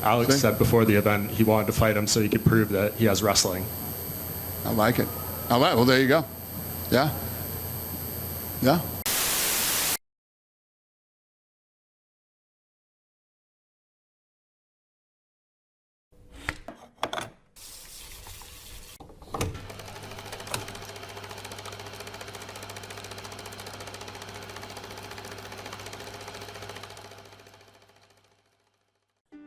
Alex said before the event he wanted to fight him so he could prove that he has wrestling. I like it. All right, well, there you go. Yeah. Yeah.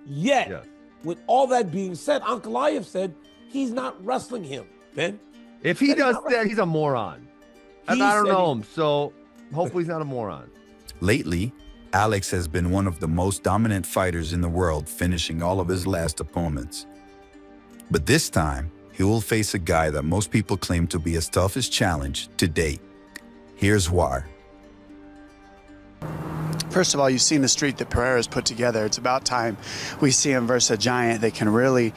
Yet, Yes. with all that being said, Ankalaev said he's not wrestling him, Ben. If he does that, he's a moron. And I don't know him, so hopefully he's not a moron. Lately, Alex has been one of the most dominant fighters in the world, finishing all of his last opponents. But this time, he will face a guy that most people claim to be his toughest challenge to date. Here's why. First of all, you've seen the streak that Pereira's put together. It's about time we see him versus a giant that can really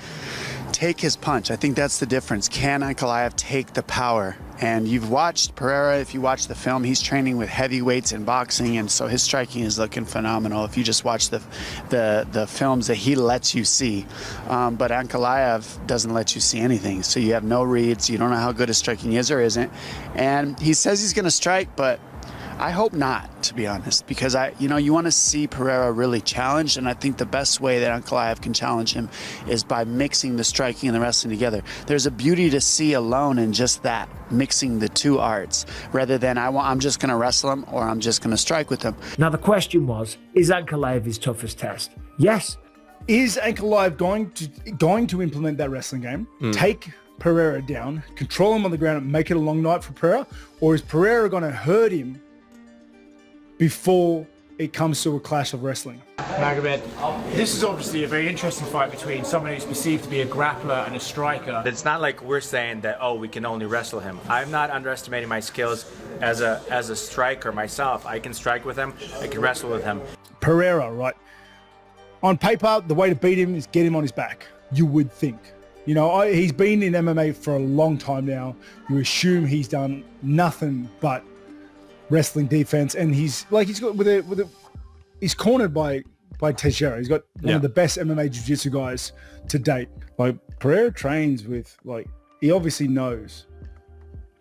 take his punch. I think that's the difference. Can Ankalaev take the power? And you've watched Pereira, if you watch the film, he's training with heavyweights in boxing, and so his striking is looking phenomenal if you just watch the films that he lets you see. But Ankalaev doesn't let you see anything, so you have no reads, you don't know how good his striking is or isn't. And he says he's gonna strike, but I hope not, to be honest, because you want to see Pereira really challenged, and I think the best way that Ankalaev can challenge him is by mixing the striking and the wrestling together. There's a beauty to see alone in just that, mixing the two arts, rather than I'm just going to wrestle him or I'm just going to strike with him. Now the question was, is Ankalaev his toughest test? Yes. Is Ankalaev going to implement that wrestling game, take Pereira down, control him on the ground and make it a long night for Pereira, or is Pereira going to hurt him before it comes to a clash of wrestling? Magomed, this is obviously a very interesting fight between someone who's perceived to be a grappler and a striker. It's not like we're saying that, oh, we can only wrestle him. I'm not underestimating my skills as a striker myself. I can strike with him, I can wrestle with him. Pereira, right? On paper, the way to beat him is get him on his back, you would think. You know, he's been in MMA for a long time now. You assume he's done nothing but wrestling defense, and he's cornered by Teixeira. He's got one of the best MMA jiu-jitsu guys to date. Like, Pereira trains with, like, he obviously knows,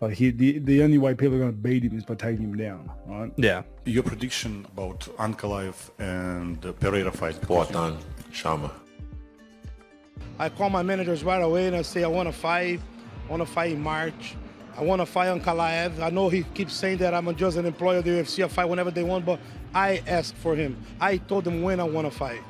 like, the only way people are going to beat him is by taking him down, right? Yeah. Your prediction about Ankalaev and the Pereira fight? Important, Shama. I call my managers right away and I say I want to fight in March. I want to fight Ankalaev. I know he keeps saying that I'm just an employee of the UFC. I fight whenever they want, but I asked for him. I told him when I want to fight.